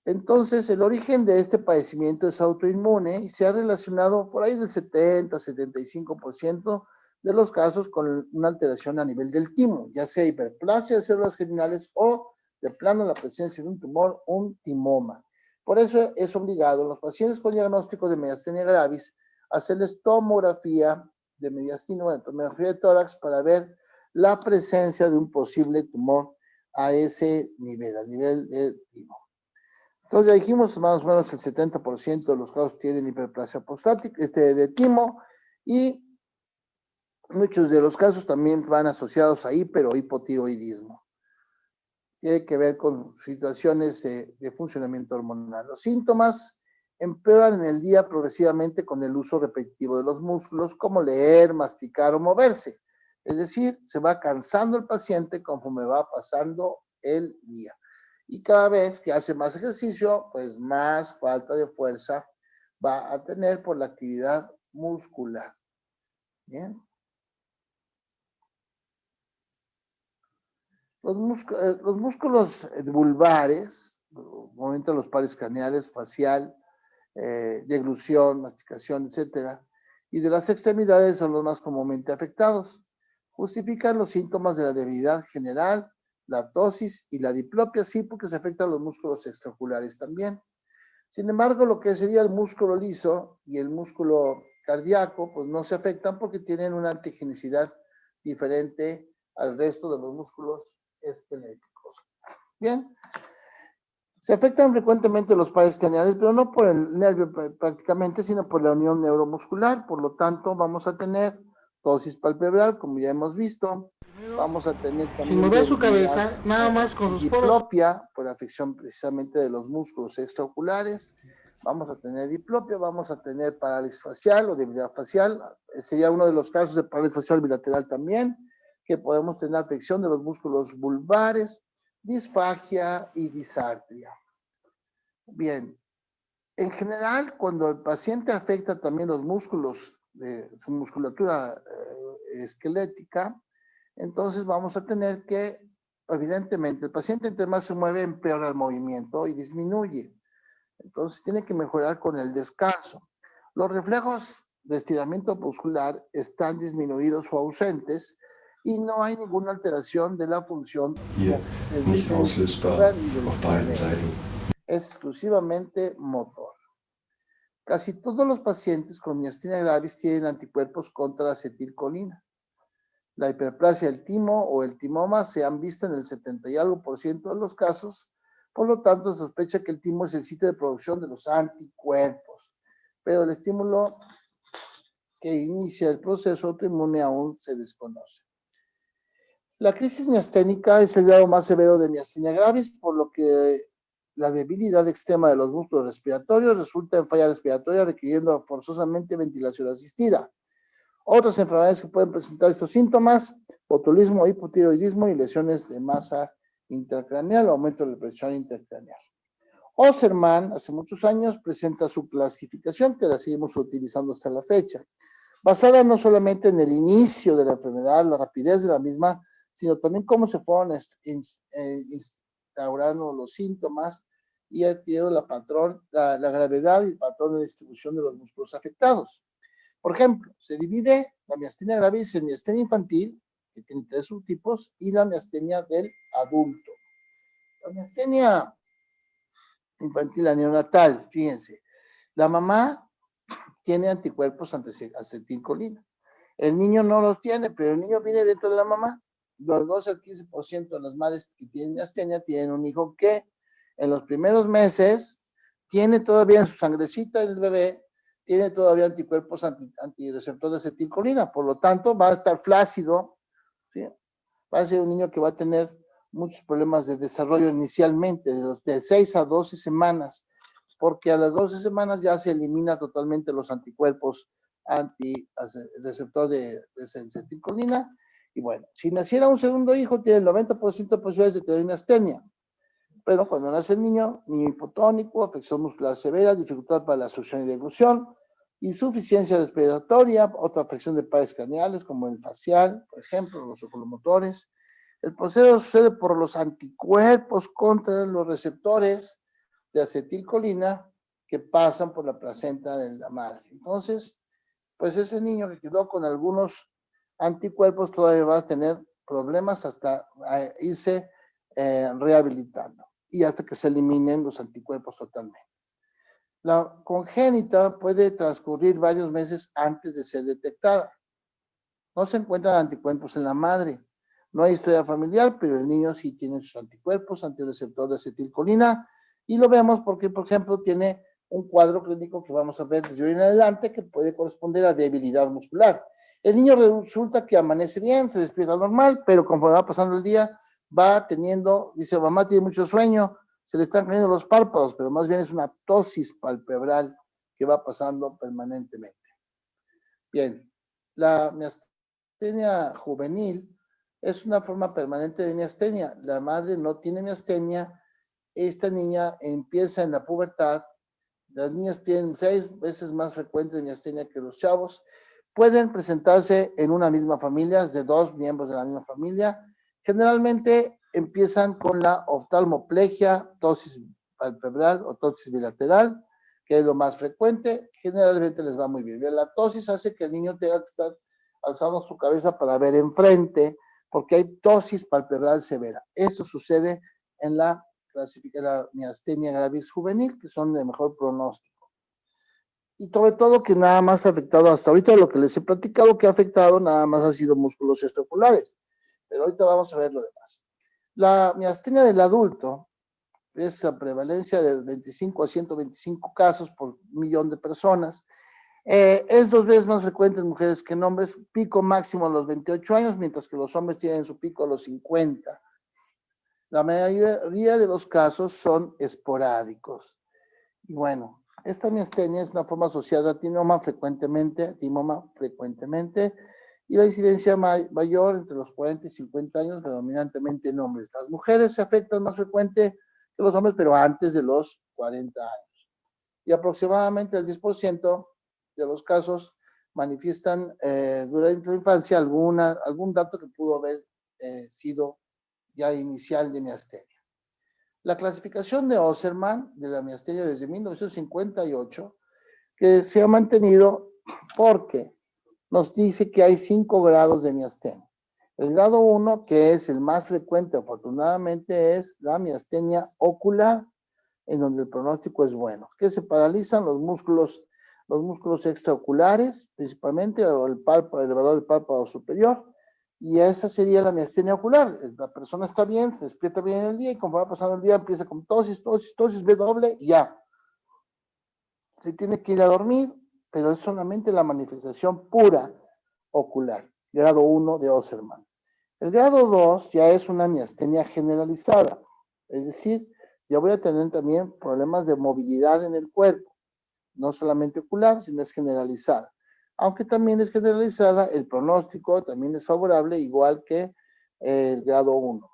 Speaker 1: Entonces, el origen de este padecimiento es autoinmune y se ha relacionado por ahí del 70-75% de los casos con una alteración a nivel del timo, ya sea hiperplasia de células germinales o de plano la presencia de un tumor, un timoma. Por eso es obligado a los pacientes con diagnóstico de miastenia gravis hacerles tomografía de mediastino, bueno, tomografía de tórax para ver la presencia de un posible tumor a ese nivel, a nivel de timo. Entonces ya dijimos, más o menos el 70% de los casos tienen hiperplasia prostática, de timo, y muchos de los casos también van asociados a hipotiroidismo. Tiene que ver con situaciones de funcionamiento hormonal. Los síntomas empeoran en el día progresivamente con el uso repetitivo de los músculos, como leer, masticar o moverse. Es decir, se va cansando el paciente conforme va pasando el día. Y cada vez que hace más ejercicio, pues más falta de fuerza va a tener por la actividad muscular. Bien. Los músculos vulvares, movimiento de los pares craneales, facial, deglución, masticación, etcétera, y de las extremidades son los más comúnmente afectados. Justifican los síntomas de la debilidad general, la ptosis y la diplopia, sí, porque se afectan los músculos extraoculares también. Sin embargo, lo que sería el músculo liso y el músculo cardíaco, pues no se afectan porque tienen una antigenicidad diferente al resto de los músculos esqueléticos. Bien, se afectan frecuentemente los pares craneales, pero no por el nervio prácticamente, sino por la unión neuromuscular. Por lo tanto, vamos a tener ptosis palpebral, como ya hemos visto. Vamos a tener también
Speaker 7: sin mover su
Speaker 1: debilidad,
Speaker 7: cabeza, nada más con
Speaker 1: y
Speaker 7: sus poros.
Speaker 1: diplopia, por afección precisamente de los músculos extraoculares. Vamos a tener diplopia, vamos a tener parálisis facial o debilidad facial. Sería uno de los casos de parálisis facial bilateral también, que podemos tener afección de los músculos vulvares, disfagia y disartria. Bien, en general, cuando el paciente afecta también los músculos de su musculatura esquelética, entonces vamos a tener que, evidentemente, el paciente entre más se mueve, empeora el movimiento y disminuye. Entonces tiene que mejorar con el descanso. Los reflejos de estiramiento muscular están disminuidos o ausentes y no hay ninguna alteración de la función sensitiva ni del cerebro. Es exclusivamente motor. Casi todos los pacientes con miastenia gravis tienen anticuerpos contra la acetilcolina. La hiperplasia del timo o el timoma se han visto en el 70 y algo % de los casos. Por lo tanto, se sospecha que el timo es el sitio de producción de los anticuerpos, pero el estímulo que inicia el proceso autoinmune aún se desconoce. La crisis miasténica es el grado más severo de miastenia gravis, por lo que la debilidad extrema de los músculos respiratorios resulta en falla respiratoria requiriendo forzosamente ventilación asistida. Otras enfermedades que pueden presentar estos síntomas: botulismo, hipotiroidismo y lesiones de masa intracraneal, aumento de la presión intracraneal. Osserman, hace muchos años, presenta su clasificación, que la seguimos utilizando hasta la fecha, basada no solamente en el inicio de la enfermedad, la rapidez de la misma, sino también cómo se fueron instaurando los síntomas y adquiriendo la gravedad y el patrón de distribución de los músculos afectados. Por ejemplo, se divide la miastenia gravis en miastenia infantil, que tiene 3 subtipos, y la miastenia del adulto. La miastenia infantil, la neonatal, fíjense, la mamá tiene anticuerpos ante acetilcolina. El niño no los tiene, pero el niño viene dentro de la mamá. Los 12 al 15% de las madres que tienen miastenia tienen un hijo que en los primeros meses tiene todavía en su sangrecita el bebé, tiene todavía anticuerpos antireceptores de acetilcolina, por lo tanto va a estar flácido, ¿sí? Va a ser un niño que va a tener muchos problemas de desarrollo inicialmente, de 6 a 12 semanas, porque a las 12 semanas ya se elimina totalmente los anticuerpos antireceptor de acetilcolina. Y bueno, si naciera un segundo hijo, tiene el 90% de posibilidades de tener miastenia. Pero cuando nace el niño hipotónico, afección muscular severa, dificultad para la succión y deglución, insuficiencia respiratoria, otra afección de pares craneales como el facial, por ejemplo, los oculomotores. El proceso sucede por los anticuerpos contra los receptores de acetilcolina que pasan por la placenta de la madre. Entonces, pues ese niño que quedó con algunos anticuerpos, todavía vas a tener problemas hasta irse rehabilitando y hasta que se eliminen los anticuerpos totalmente. La congénita puede transcurrir varios meses antes de ser detectada. No se encuentran anticuerpos en la madre. No hay historia familiar, pero el niño sí tiene sus anticuerpos, antirreceptor de acetilcolina, y lo vemos porque, por ejemplo, tiene un cuadro clínico que vamos a ver desde hoy en adelante que puede corresponder a debilidad muscular. El niño resulta que amanece bien, se despierta normal, pero conforme va pasando el día, va teniendo, dice, mamá tiene mucho sueño, se le están cayendo los párpados, pero más bien es una ptosis palpebral que va pasando permanentemente. Bien, la miastenia juvenil es una forma permanente de miastenia. La madre no tiene miastenia, esta niña empieza en la pubertad, las niñas tienen 6 veces más frecuente de miastenia que los chavos, pueden presentarse en una misma familia, de 2 miembros de la misma familia, generalmente empiezan con la oftalmoplegia, ptosis palpebral o ptosis bilateral, que es lo más frecuente, generalmente les va muy bien. La ptosis hace que el niño tenga que estar alzando su cabeza para ver enfrente, porque hay ptosis palpebral severa. Esto sucede en la miastenia gravis juvenil, que son de mejor pronóstico. Y sobre todo que nada más ha afectado hasta ahorita, lo que les he platicado que ha afectado nada más ha sido músculos extraoculares. Pero ahorita vamos a ver lo demás. La miastenia del adulto es la prevalencia de 25 a 125 casos por millón de personas. Es 2 veces más frecuente en mujeres que en hombres, pico máximo a los 28 años, mientras que los hombres tienen su pico a los 50. La mayoría de los casos son esporádicos. Y bueno, esta miastenia es una forma asociada a timoma frecuentemente, y la incidencia mayor entre los 40 y 50 años, predominantemente en hombres. Las mujeres se afectan más frecuente que los hombres, pero antes de los 40 años. Y aproximadamente el 10% de los casos manifiestan durante la infancia algún dato que pudo haber sido ya inicial de miastenia. La clasificación de Osserman de la miastenia desde 1958, que se ha mantenido porque nos dice que hay 5 grados de miastenia. El grado 1, que es el más frecuente afortunadamente, es la miastenia ocular, en donde el pronóstico es bueno, que se paralizan los músculos extraoculares, principalmente el elevador del párpado superior, y esa sería la miastenia ocular. La persona está bien, se despierta bien en el día, y conforme va pasando el día empieza con tosis, B doble, y ya. Se tiene que ir a dormir, pero es solamente la manifestación pura ocular, grado 1 de Osserman. El grado 2 ya es una miastenia generalizada, es decir, ya voy a tener también problemas de movilidad en el cuerpo, no solamente ocular, sino es generalizada. Aunque también es generalizada, el pronóstico también es favorable, igual que el grado 1.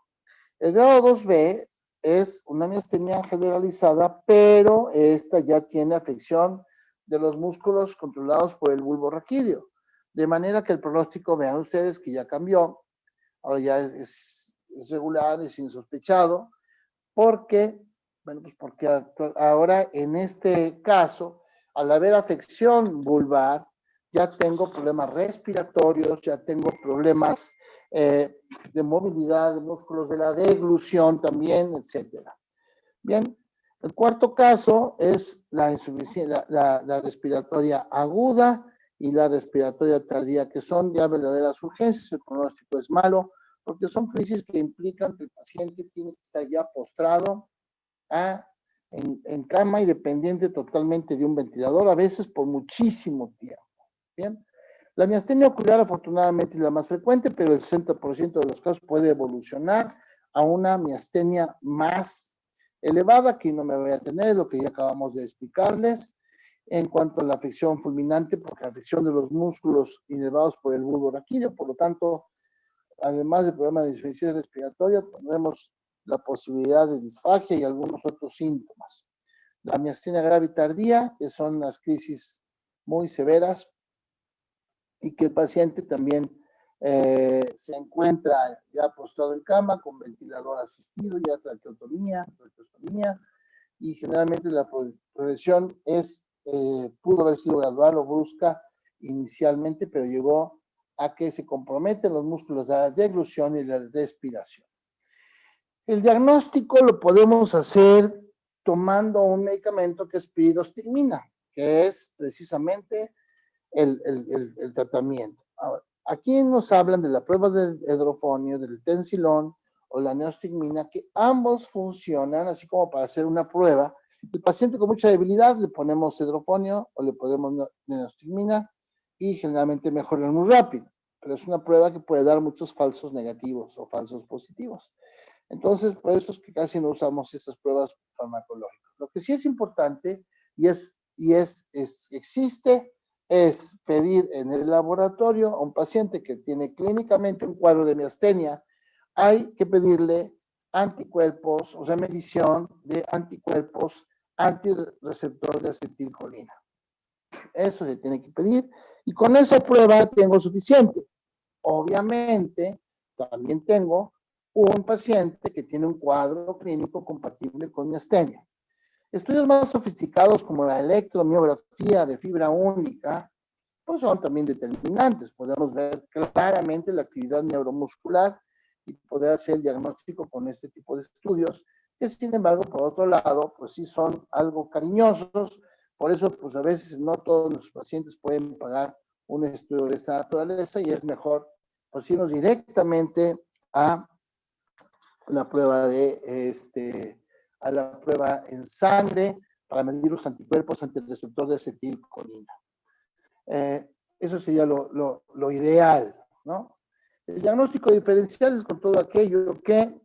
Speaker 1: El grado 2B es una miastenia generalizada, pero esta ya tiene afección de los músculos controlados por el bulbo raquídeo, de manera que el pronóstico, vean ustedes que ya cambió, ahora ya es regular, es insospechado, porque ahora en este caso, al haber afección vulvar, ya tengo problemas respiratorios, ya tengo problemas de movilidad, de músculos de la deglución también, etcétera. Bien, el cuarto caso es la respiratoria aguda y la respiratoria tardía, que son ya verdaderas urgencias. El pronóstico es malo, porque son crisis que implican que el paciente tiene que estar ya postrado en cama y dependiente totalmente de un ventilador, a veces por muchísimo tiempo. Bien, la miastenia ocular afortunadamente es la más frecuente, pero el 60% de los casos puede evolucionar a una miastenia más elevada, que no me voy a tener, lo que ya acabamos de explicarles. En cuanto a la afección fulminante, porque la afección de los músculos inervados por el bulbo raquídeo, por lo tanto, además del problema de insuficiencia respiratoria, tendremos la posibilidad de disfagia y algunos otros síntomas. La miastenia gravis tardía, que son las crisis muy severas y que el paciente también se encuentra ya postrado en cama con ventilador asistido, ya traqueotomía, y generalmente la progresión pudo haber sido gradual o brusca inicialmente, pero llegó a que se comprometen los músculos de la deglución y la respiración. El diagnóstico lo podemos hacer tomando un medicamento que es piridostigmina, que es precisamente el tratamiento. Ahora, aquí nos hablan de la prueba de hidrofonio, del tensilón o la neostigmina, que ambos funcionan así como para hacer una prueba. El paciente con mucha debilidad le ponemos hidrofonio o le ponemos neostigmina y generalmente mejoran muy rápido, pero es una prueba que puede dar muchos falsos negativos o falsos positivos. Entonces, por eso es que casi no usamos esas pruebas farmacológicas. Lo que sí es importante existe es pedir en el laboratorio a un paciente que tiene clínicamente un cuadro de miastenia, hay que pedirle anticuerpos, o sea, medición de anticuerpos antirreceptor de acetilcolina. Eso se tiene que pedir y con esa prueba tengo suficiente. Obviamente, también tengo un paciente que tiene un cuadro clínico compatible con miastenia. Estudios más sofisticados como la electromiografía de fibra única, pues son también determinantes. Podemos ver claramente la actividad neuromuscular y poder hacer el diagnóstico con este tipo de estudios, que sin embargo, por otro lado, pues sí son algo cariñosos. Por eso, pues a veces no todos los pacientes pueden pagar un estudio de esta naturaleza y es mejor, pues irnos directamente a la prueba a la prueba en sangre para medir los anticuerpos ante el receptor de acetilcolina. Eso sería lo ideal, ¿no? El diagnóstico diferencial es con todo aquello que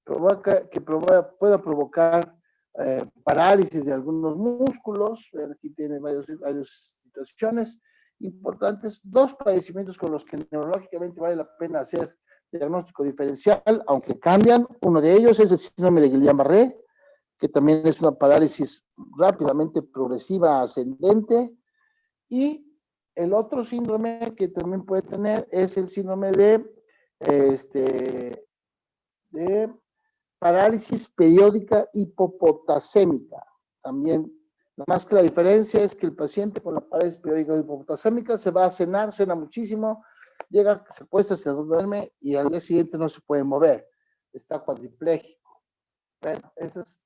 Speaker 1: pueda provocar parálisis de algunos músculos. Aquí tiene varias situaciones importantes. Dos padecimientos con los que neurológicamente vale la pena hacer diagnóstico diferencial, aunque cambian. Uno de ellos es el síndrome de Guillain-Barré, que también es una parálisis rápidamente progresiva ascendente. Y el otro síndrome que también puede tener es el síndrome de parálisis periódica hipopotasémica. También, nada más que la diferencia es que el paciente con la parálisis periódica hipopotasémica se va a cenar, cena muchísimo, llega, se acuesta, se duerme y al día siguiente no se puede mover. Está cuadripléjico. Bueno,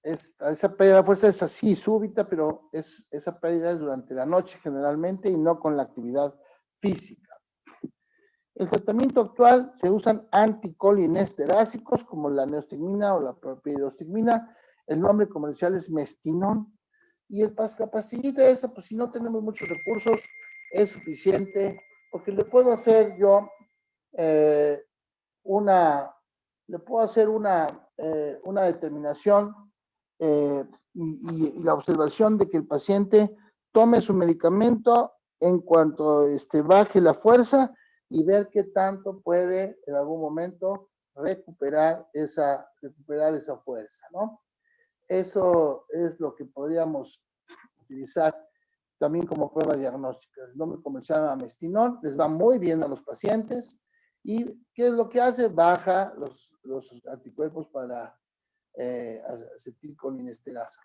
Speaker 1: esa pérdida de fuerza es así, súbita, pero esa pérdida es durante la noche generalmente y no con la actividad física. El tratamiento actual se usan anticolinesterásicos como la neostigmina o la piridostigmina. El nombre comercial es Mestinón. Y la pastillita esa, pues si no tenemos muchos recursos, es suficiente, porque le puedo hacer yo una determinación y la observación de que el paciente tome su medicamento en cuanto baje la fuerza y ver qué tanto puede en algún momento recuperar esa fuerza, ¿no? Eso es lo que podríamos utilizar también como prueba diagnóstica. El nombre comercial Amestinol les va muy bien a los pacientes. ¿Y qué es lo que hace? Baja los anticuerpos para acetilcolinesterasa.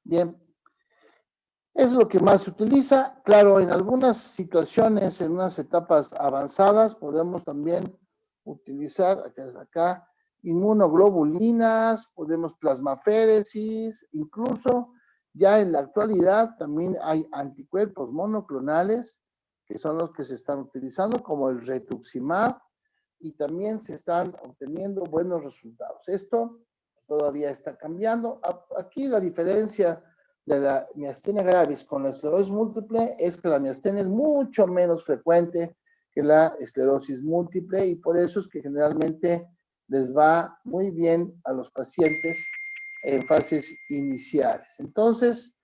Speaker 1: Bien, es lo que más se utiliza. Claro, en algunas situaciones, en unas etapas avanzadas, podemos también utilizar acá inmunoglobulinas, podemos plasmaféresis, incluso ya en la actualidad también hay anticuerpos monoclonales que son los que se están utilizando, como el rituximab, y también se están obteniendo buenos resultados. Esto todavía está cambiando. Aquí la diferencia de la miastenia gravis con la esclerosis múltiple es que la miastenia es mucho menos frecuente que la esclerosis múltiple y por eso es que generalmente les va muy bien a los pacientes en fases iniciales. Entonces,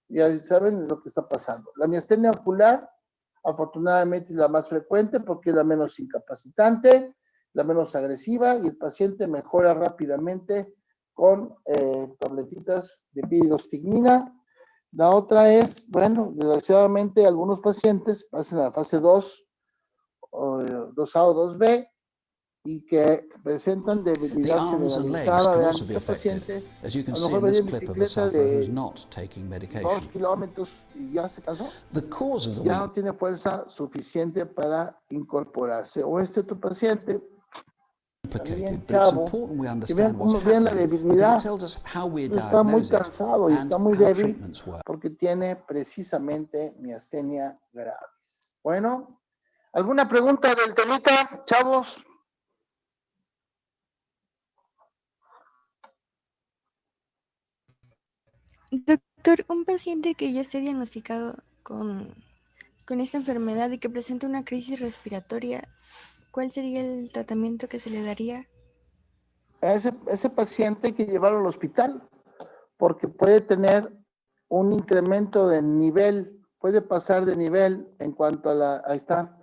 Speaker 1: ya saben lo que está pasando. La miastenia ocular, afortunadamente, es la más frecuente porque es la menos incapacitante, la menos agresiva y el paciente mejora rápidamente con tabletitas de piridostigmina. La otra es, bueno, desgraciadamente algunos pacientes pasan a la fase 2, 2A o 2B y que presentan
Speaker 7: The
Speaker 1: debilidad
Speaker 7: arms and legs
Speaker 1: generalizada.
Speaker 7: can
Speaker 1: Vean,
Speaker 7: also be
Speaker 1: este
Speaker 7: affected,
Speaker 1: paciente
Speaker 7: as you can
Speaker 1: a lo
Speaker 7: see
Speaker 1: mejor
Speaker 7: in
Speaker 1: va
Speaker 7: this
Speaker 1: en
Speaker 7: clip of the
Speaker 1: bicicleta
Speaker 7: sufferer who's
Speaker 1: de
Speaker 7: not taking
Speaker 1: 2
Speaker 7: medication.
Speaker 1: kilómetros y ya se cansó.
Speaker 7: The cause of the
Speaker 1: Ya
Speaker 7: weak
Speaker 1: no tiene fuerza suficiente para incorporarse. O este otro paciente, también
Speaker 7: complicated, but it's
Speaker 1: chavo,
Speaker 7: important we
Speaker 1: que vean
Speaker 7: understand what's
Speaker 1: cómo vean la
Speaker 7: happening because
Speaker 1: debilidad.
Speaker 7: it tells us how we
Speaker 1: Está muy
Speaker 7: diagnose it
Speaker 1: cansado y
Speaker 7: and
Speaker 1: está muy
Speaker 7: how
Speaker 1: débil
Speaker 7: treatments work.
Speaker 1: porque tiene precisamente miastenia gravis. Bueno, ¿alguna pregunta del temita, chavos?
Speaker 2: Doctor, un paciente que ya esté diagnosticado con esta enfermedad y que presenta una crisis respiratoria, ¿cuál sería el tratamiento que se le daría?
Speaker 1: A ese paciente hay que llevarlo al hospital porque puede tener un incremento de nivel, puede pasar de nivel en cuanto a la, ahí está,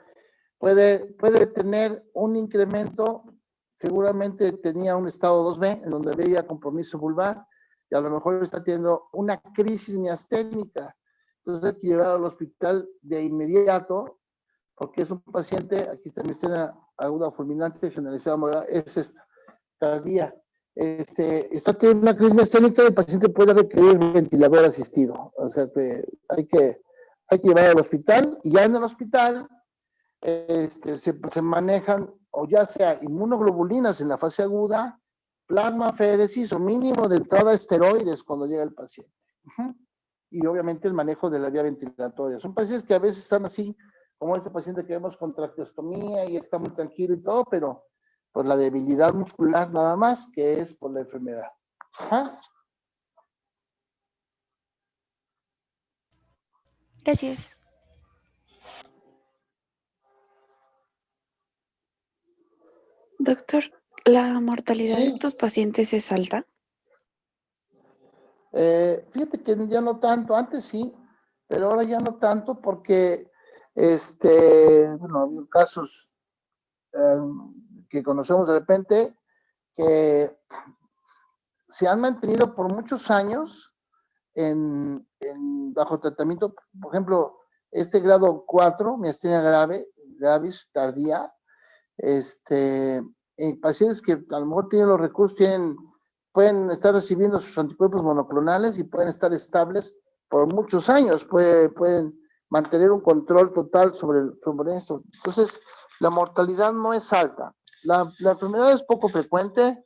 Speaker 1: puede tener un incremento, seguramente tenía un estado 2B en donde veía compromiso vulvar y a lo mejor está teniendo una crisis miasténica. Entonces hay que llevarlo al hospital de inmediato porque es un paciente, aquí está miastenia aguda fulminante generalizada moderada, es esta, tardía. Está teniendo una crisis miasténica y el paciente puede requerir ventilador asistido. O sea que hay que llevarlo al hospital y ya en el hospital se manejan o ya sea inmunoglobulinas en la fase aguda, plasmaféresis o mínimo de entrada a esteroides cuando llega el paciente. Y obviamente el manejo de la vía ventilatoria. Son pacientes que a veces están así, como este paciente que vemos con traqueostomía y está muy tranquilo y todo, pero por la debilidad muscular nada más, que es por la enfermedad. Ajá.
Speaker 2: Gracias.
Speaker 8: Doctor, ¿la mortalidad de
Speaker 1: Sí.
Speaker 8: estos pacientes es alta?
Speaker 1: Fíjate que ya no tanto, antes sí, pero ahora ya no tanto porque, bueno, ha habido casos que conocemos de repente que se han mantenido por muchos años bajo tratamiento, por ejemplo, grado 4, miastenia gravis tardía, en pacientes que a lo mejor tienen los recursos, pueden estar recibiendo sus anticuerpos monoclonales y pueden estar estables por muchos años, pueden mantener un control total sobre esto. Entonces, la mortalidad no es alta. La enfermedad es poco frecuente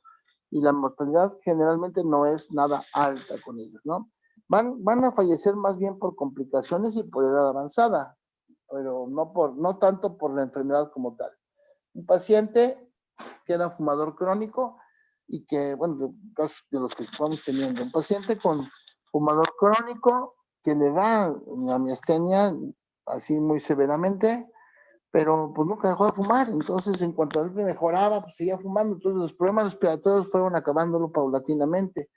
Speaker 1: y la mortalidad generalmente no es nada alta con ellos, ¿no? Van a fallecer más bien por complicaciones y por edad avanzada, pero no tanto por la enfermedad como tal. Un paciente que era fumador crónico y que, bueno, casos de los que estamos teniendo, un paciente con fumador crónico que le da la miastenia así muy severamente, pero pues nunca dejó de fumar, entonces en cuanto a él mejoraba, pues seguía fumando, entonces los problemas respiratorios fueron acabándolo paulatinamente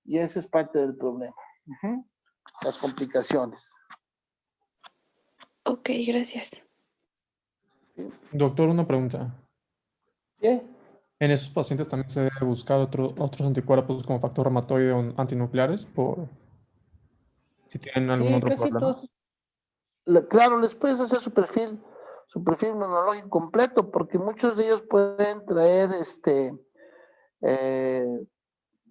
Speaker 1: y ese es parte del problema. Las complicaciones.
Speaker 8: Ok, gracias.
Speaker 3: Doctor, una pregunta.
Speaker 1: ¿Sí?
Speaker 3: ¿En esos pacientes también se debe buscar otros anticuerpos como factor reumatoide o antinucleares por si tienen algún
Speaker 1: Sí,
Speaker 3: otro
Speaker 1: casi
Speaker 3: problema?
Speaker 1: todos. Claro, les puedes hacer su perfil inmunológico completo, porque muchos de ellos pueden traer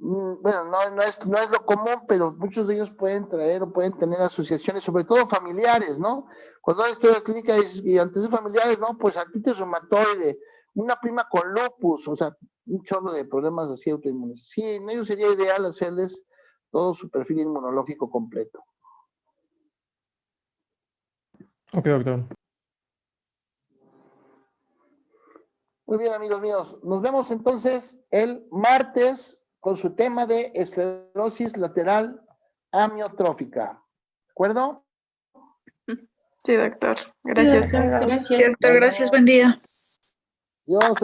Speaker 1: bueno, no es lo común, pero muchos de ellos pueden traer o pueden tener asociaciones, sobre todo familiares, ¿no? Cuando estoy en la clínica y antes de familiares, ¿no? Pues artritis reumatoide, una prima con lupus, o sea, un chorro de problemas así autoinmunes. Sí, en ellos sería ideal hacerles todo su perfil inmunológico completo.
Speaker 3: Ok, doctor.
Speaker 1: Muy bien, amigos míos. Nos vemos entonces el martes con su tema de esclerosis lateral amiotrófica. ¿De acuerdo?
Speaker 4: Sí, doctor. Gracias.
Speaker 5: Gracias.
Speaker 4: Doctor, gracias. Buen día.
Speaker 1: Dios.